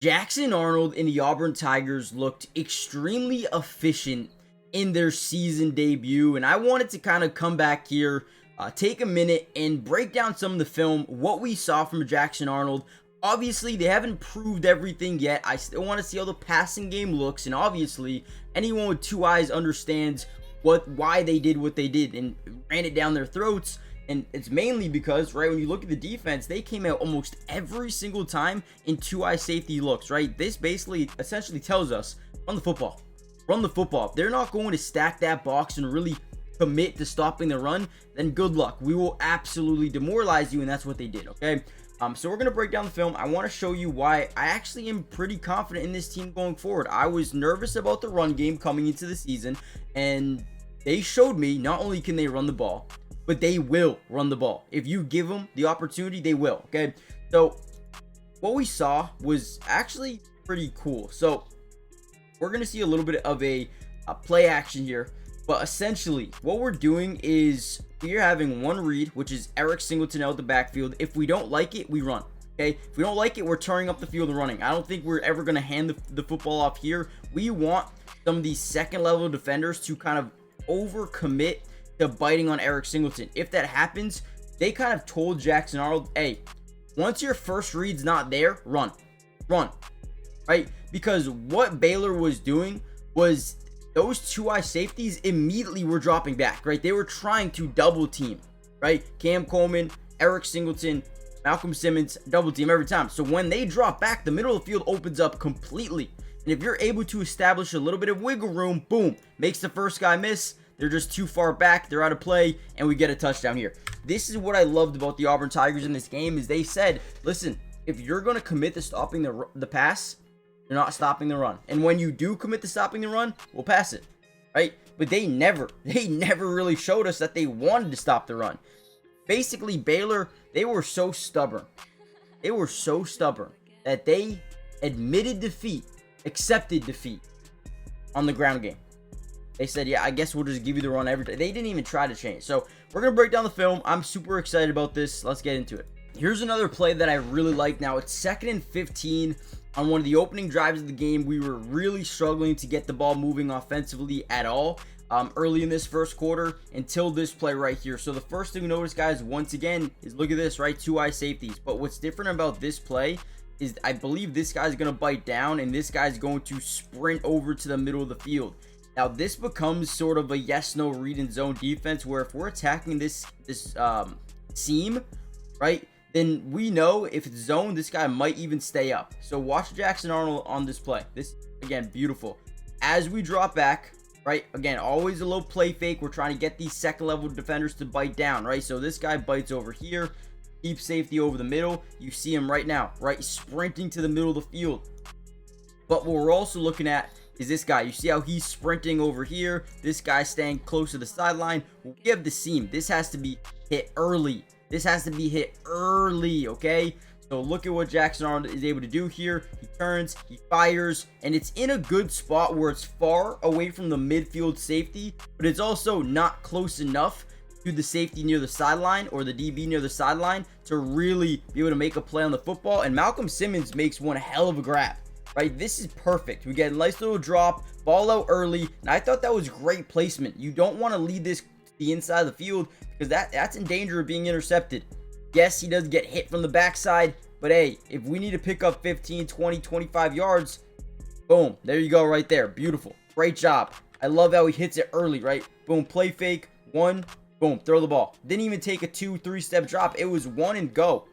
Jackson Arnold and the Auburn Tigers looked extremely efficient in their season debut, and I wanted to kind of come back here, take a minute, and break down some of the film, what we saw from Jackson Arnold. Obviously, they haven't proved everything yet. I still want to see how the passing game looks, and obviously, anyone with two eyes understands why they did what they did and ran it down their throats. And it's mainly because, right, when you look at the defense, they came out almost every single time in two-eye safety looks, right? This basically essentially tells us, run the football. Run the football. If they're not going to stack that box and really commit to stopping the run, then good luck. We will absolutely demoralize you, and that's what they did, okay? So we're going to break down the film. I want to show you why I actually am pretty confident in this team going forward. I was nervous about the run game coming into the season, and they showed me not only can they run the ball, but they will run the ball. If you give them the opportunity, they will, okay? So what we saw was actually pretty cool. So we're going to see a little bit of a play action here, but essentially what we're doing is we're having one read, which is Eric Singleton out the backfield. If we don't like it, we run, okay? If we don't like it, we're turning up the field and running. I don't think we're ever going to hand the football off here. We want some of these second level defenders to kind of overcommit to biting on Eric Singleton. If that happens, they kind of told Jackson Arnold, hey, once your first read's not there, run, right? Because what Baylor was doing was those two-eye safeties immediately were dropping back, right? They were trying to double team, right? Cam Coleman, Eric Singleton, Malcolm Simmons, double team every time. So when they drop back, the middle of the field opens up completely. And if you're able to establish a little bit of wiggle room, boom, makes the first guy miss. They're just too far back. They're out of play, and we get a touchdown here. This is what I loved about the Auburn Tigers in this game is they said, listen, if you're going to commit to stopping the pass, you're not stopping the run. And when you do commit to stopping the run, we'll pass it, right? But they never really showed us that they wanted to stop the run. Basically, Baylor, they were so stubborn. They were so stubborn that they admitted defeat, accepted defeat on the ground game. They said, yeah, I guess we'll just give you the run every time. They didn't even try to change. So we're going to break down the film. I'm super excited about this. Let's get into it. Here's another play that I really like. Now it's 2nd and 15 on one of the opening drives of the game. We were really struggling to get the ball moving offensively at all early in this first quarter until this play right here. So the first thing we notice, guys, once again, is look at this, right? Two-eye safeties. But what's different about this play is I believe this guy's going to bite down and this guy's going to sprint over to the middle of the field. Now, this becomes sort of a yes-no read and zone defense where if we're attacking this seam, right, then we know if it's zone, this guy might even stay up. So watch Jackson Arnold on this play. This, again, beautiful. As we drop back, right, again, always a little play fake. We're trying to get these second-level defenders to bite down, right? So this guy bites over here, keeps safety over the middle. You see him right now, right, sprinting to the middle of the field. But what we're also looking at is this guy. You see how he's sprinting over here. This guy staying close to the sideline. We have the seam. This has to be hit early. This has to be hit early, okay? So look at what Jackson Arnold is able to do here. He turns, he fires, and it's in a good spot where it's far away from the midfield safety, but it's also not close enough to the safety near the sideline or the DB near the sideline to really be able to make a play on the football. And Malcolm Simmons makes one hell of a grab. Right, this is perfect. We get a nice little drop, ball out early, and I thought that was great placement. You don't want to lead this to the inside of the field because that's in danger of being intercepted. Yes, he does get hit from the backside, but hey, if we need to pick up 15, 20, 25 yards, boom, there you go right there. Beautiful. Great job. I love how he hits it early, right? Boom, play fake, one, boom, throw the ball. Didn't even take a 2-3 step drop. It was one and go.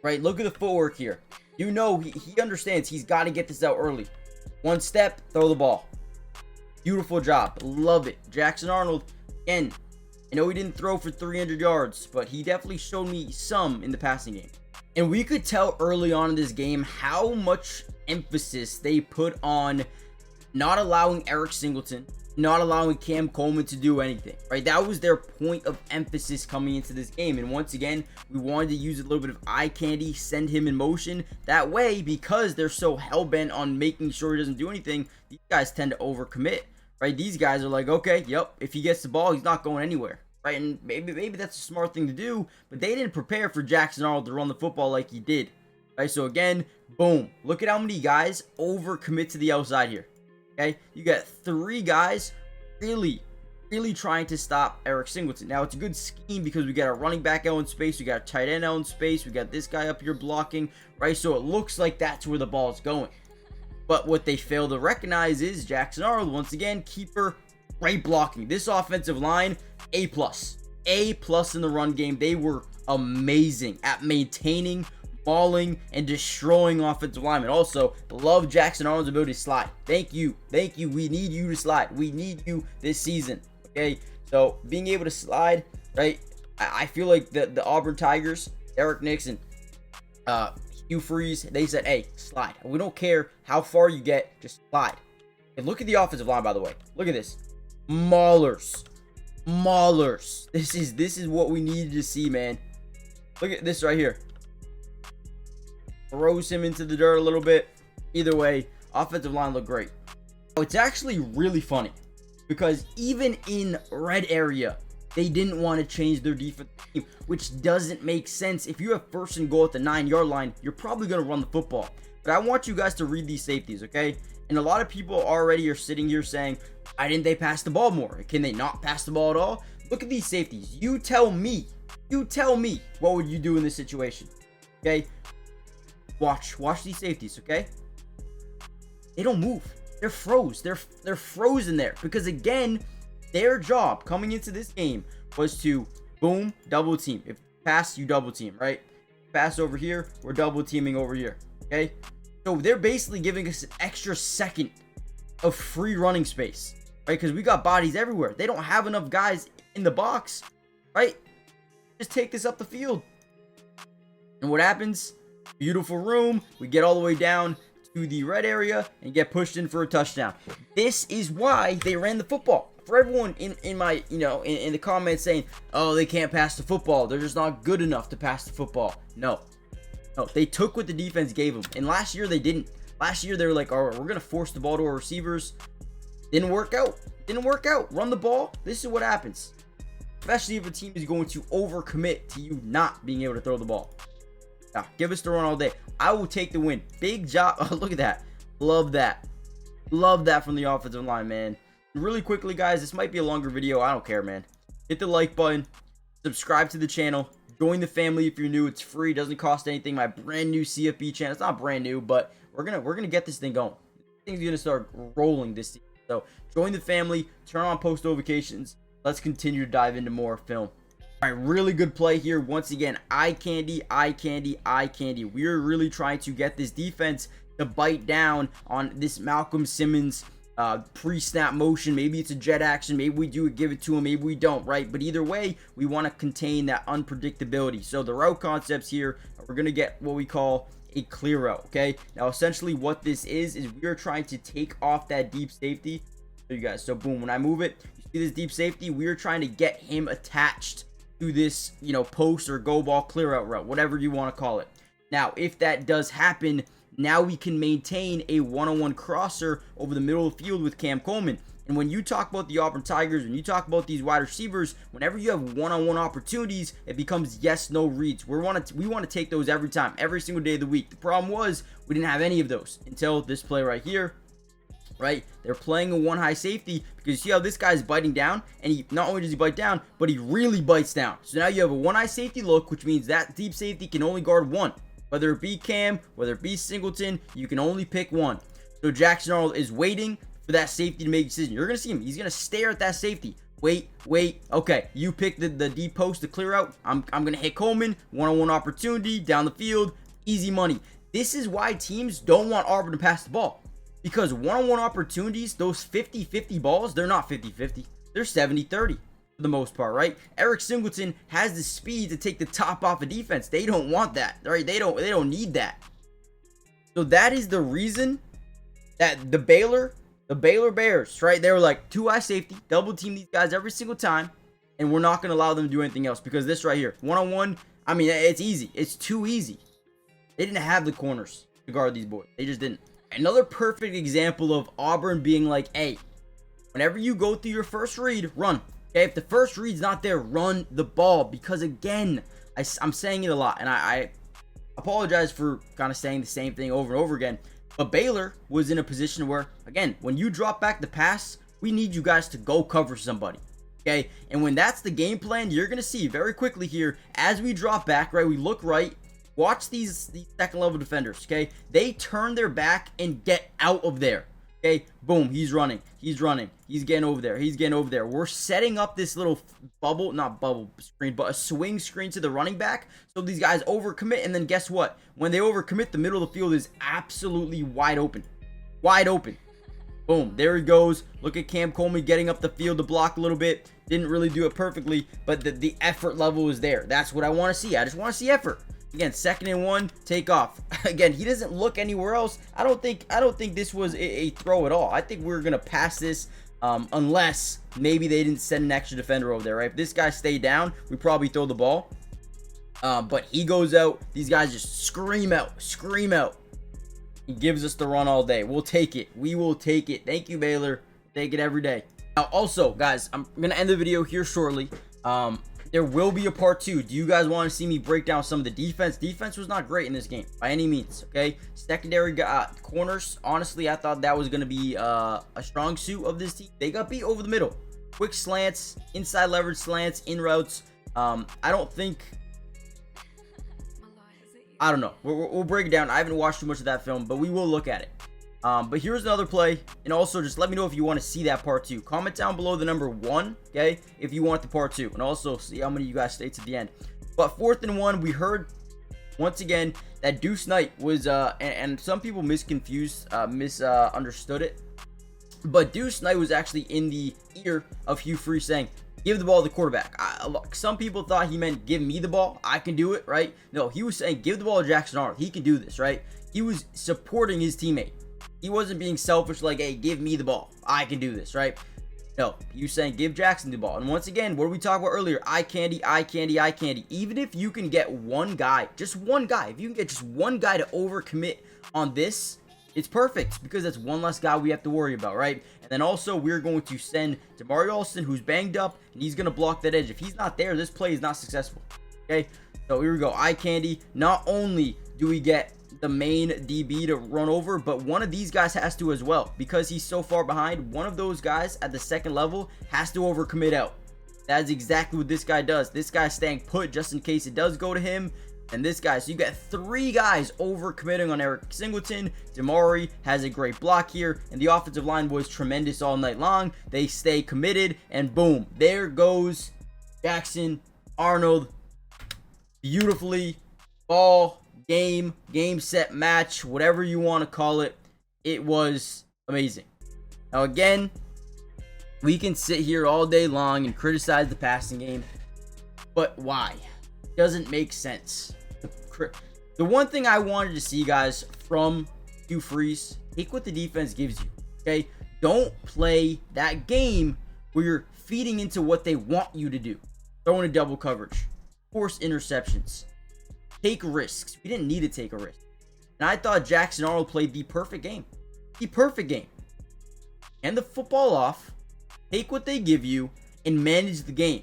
Right, look at the footwork here. You know he understands he's got to get this out early. One step, throw the ball. Beautiful job. Love it. Jackson Arnold, again, I know he didn't throw for 300 yards, but he definitely showed me some in the passing game. And we could tell early on in this game how much emphasis they put on not allowing Eric Singleton, not allowing Cam Coleman to do anything, right? That was their point of emphasis coming into this game. And once again, we wanted to use a little bit of eye candy, send him in motion. That way, because they're so hell-bent on making sure he doesn't do anything, these guys tend to overcommit, right? These guys are like, okay, yep, if he gets the ball, he's not going anywhere, right? And maybe that's a smart thing to do, but they didn't prepare for Jackson Arnold to run the football like he did. right? So again, boom. Look at how many guys overcommit to the outside here. Okay, you got 3 guys really trying to stop Eric Singleton. Now, it's a good scheme because we got a running back out in space, we got a tight end out in space, we got this guy up here blocking, right? So it looks like that's where the ball is going. But what they fail to recognize is Jackson Arnold, once again, keeper, great blocking. This offensive line, A+. A+ in the run game. They were amazing at maintaining, mauling, and destroying offensive linemen. Also, love Jackson Arnold's ability to slide. Thank you. We need you to slide. We need you this season. Okay, so being able to slide, right? I feel like the Auburn Tigers, Eric Nixon, Hugh Freeze, they said, hey, slide. We don't care how far you get, just slide. And look at the offensive line, by the way. Look at this. Maulers. This is what we needed to see, man. Look at this right here. Throws him into the dirt a little bit. Either way, offensive line looked great. Oh, it's actually really funny because even in red area, they didn't want to change their defense team, which doesn't make sense. If you have first and goal at the 9-yard line, you're probably going to run the football. But I want you guys to read these safeties, okay? And a lot of people already are sitting here saying, why didn't they pass the ball more? Can they not pass the ball at all? Look at these safeties. You tell me, what would you do in this situation? Okay? Watch these safeties, okay? They don't move. They're froze. They're frozen there because, again, their job coming into this game was to boom, double team. If pass, you double team, right? Pass over here, we're double teaming over here. Okay, so they're basically giving us an extra second of free running space, right? Because we got bodies everywhere. They don't have enough guys in the box, right? Just take this up the field. And what happens? Beautiful room. We get all the way down to the red area and get pushed in for a touchdown. This is why they ran the football. For everyone in my, in the comments saying, oh, they can't pass the football, they're just not good enough to pass the football. No, they took what the defense gave them. And last year they didn't. Last year they were like, all right, we're going to force the ball to our receivers. Didn't work out. Run the ball. This is what happens. Especially if a team is going to overcommit to you not being able to throw the ball. Yeah, give us the run all day. I will take the win. Big job. Oh, look at that. Love that from the offensive line, man. Really quickly, guys, this might be a longer video. I don't care, man. Hit the like button. Subscribe to the channel. Join the family if you're new. It's free. Doesn't cost anything. My brand new CFB channel. It's not brand new, but we're gonna get this thing going. This thing's gonna start rolling this season. So join the family. Turn on post notifications. Let's continue to dive into more film. All right, really good play here. Once again, eye candy. We are really trying to get this defense to bite down on this Malcolm Simmons pre-snap motion. Maybe it's a jet action. Maybe we do give it to him. Maybe we don't, right? But either way, we want to contain that unpredictability. So the route concepts here, we're going to get what we call a clear route, okay? Now, essentially what this is we are trying to take off that deep safety. So you guys, so boom, when I move it, you see this deep safety, we are trying to get him attached to this, post or go ball clear out route, whatever you want to call it. Now, if that does happen, now we can maintain a one-on-one crosser over the middle of the field with Cam Coleman. And when you talk about the Auburn Tigers, when you talk about these wide receivers, whenever you have one-on-one opportunities, it becomes yes/no reads. We want to take those every time, every single day of the week. The problem was we didn't have any of those until this play right here. Right? They're playing a one high safety because you see how this guy's biting down, and he not only does he bite down, but he really bites down. So now you have a one high safety look, which means that deep safety can only guard one. Whether it be Cam, whether it be Singleton, you can only pick one. So Jackson Arnold is waiting for that safety to make a decision. You're going to see him. He's going to stare at that safety. Wait. Okay, you pick the deep post to clear out. I'm going to hit Coleman. One-on-one opportunity down the field. Easy money. This is why teams don't want Auburn to pass the ball. Because one-on-one opportunities, those 50-50 balls, they're not 50-50. They're 70-30 for the most part, right? Eric Singleton has the speed to take the top off of defense. They don't want that, right? They don't need that. So that is the reason that the Baylor Bears, right? They were like, two high safety, double team these guys every single time, and we're not going to allow them to do anything else because this right here, one-on-one, I mean, it's easy. It's too easy. They didn't have the corners to guard these boys. They just didn't. Another perfect example of Auburn being like, hey, whenever you go through your first read, run. Okay, if the first read's not there, run the ball. Because again, I'm saying it a lot, and I Apologize for kind of saying the same thing over and over again. But Baylor was in a position where, again, when you drop back the pass, we need you guys to go cover somebody. Okay, and when that's the game plan, you're gonna see very quickly here as we drop back, right? We look right. Watch these second level defenders. Okay, they turn their back and get out of there. Okay, boom, he's running, he's getting over there, We're setting up this little bubble, not bubble screen, but a swing screen to the running back, so these guys overcommit, and then guess what? When they overcommit, the middle of the field is absolutely wide open. Boom, there he goes. Look at Cam Coleman getting up the field to block a little bit. Didn't really do it perfectly, but the effort level is there. That's what I want to see. I just want to see effort. Again, 2nd and 1, take off. Again, he doesn't look anywhere else. I don't think this was a throw at all. I think we're gonna pass this, unless maybe they didn't send an extra defender over there, right? If this guy stayed down, we probably throw the ball. But he goes out. These guys just scream out. He gives us the run all day. We'll take it. We will take it. Thank you, Baylor. Take it every day. Now, also, guys, I'm gonna end the video here shortly. There will be a part 2. Do you guys want to see me break down some of the defense? Defense was not great in this game by any means. Okay, secondary corners. Honestly, I thought that was gonna be a strong suit of this team. They got beat over the middle. Quick slants, inside leverage slants, in routes. I don't know. We'll break it down. I haven't watched too much of that film, but we will look at it. But here's another play, and also just let me know if you want to see that part 2. Comment down below the number 1, okay, if you want the part 2, and also see how many of you guys stay to the end. But 4th and 1, we heard once again that Deuce Knight was and some people misunderstood it, but Deuce Knight was actually in the ear of Hugh Freeze saying, give the ball to the quarterback. Some people thought he meant give me the ball, I can do it, right? No, he was saying give the ball to Jackson Arnold, he can do this, right? He was supporting his teammate. He wasn't being selfish like, hey, give me the ball, I can do this, right? No, he was saying give Jackson the ball. And once again, what we talked about earlier, eye candy. Even if you can get one guy, just one guy, if you can get just one guy to overcommit on this, it's perfect, because that's one less guy we have to worry about, right? And then also we're going to send Damari Alston, who's banged up, and he's going to block that edge. If he's not there, this play is not successful. Okay, so here we go, eye candy. Not only do we get the main DB to run over, but one of these guys has to as well, because he's so far behind. One of those guys at the second level has to overcommit out. That's exactly what this guy does. This guy's staying put just in case it does go to him. And this guy, so you got 3 guys overcommitting on Eric Singleton. Damari has a great block here, and the offensive line was tremendous all night long. They stay committed, and boom, there goes Jackson Arnold beautifully. Ball game, set, match, whatever you want to call it. It was amazing. Now again, we can sit here all day long and criticize the passing game, but why? It doesn't make sense. The one thing I wanted to see, guys, from Hugh Freeze, take what the defense gives you, okay? Don't play that game where you're feeding into what they want you to do. Throw in a double coverage, force interceptions, take risks. We didn't need to take a risk. And I thought Jackson Arnold played the perfect game. Hand the football off, take what they give you, and manage the game.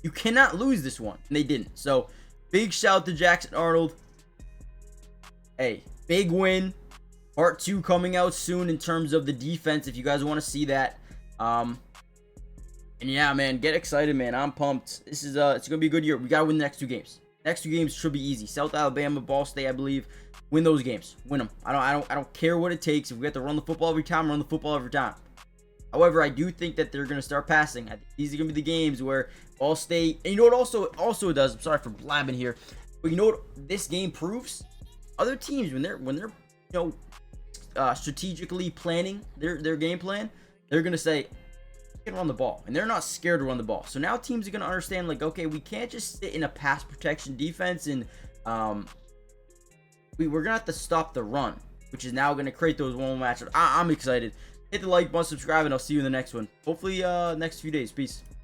You cannot lose this one. And they didn't. So, big shout out to Jackson Arnold. Hey, big win. Part 2 coming out soon in terms of the defense, if you guys want to see that. And yeah, man, get excited, man. I'm pumped. This is it's gonna be a good year. We gotta win the next 2 games. Next 2 games should be easy. South Alabama, Ball State, I believe. Win those games. Win them. I don't care what it takes. If we have to run the football every time, run the football every time. However, I do think that they're gonna start passing. I think these are gonna be the games where Ball State, and you know what also it does. I'm sorry for blabbing here, but you know what this game proves? Other teams, when they're strategically planning their game plan, they're gonna say, can run the ball, and they're not scared to run the ball. So now teams are going to understand, like, okay, we can't just sit in a pass protection defense, and we're going to have to stop the run, which is now going to create those one matchups. I'm excited. Hit the like button, subscribe, and I'll see you in the next one. Hopefully next few days. Peace.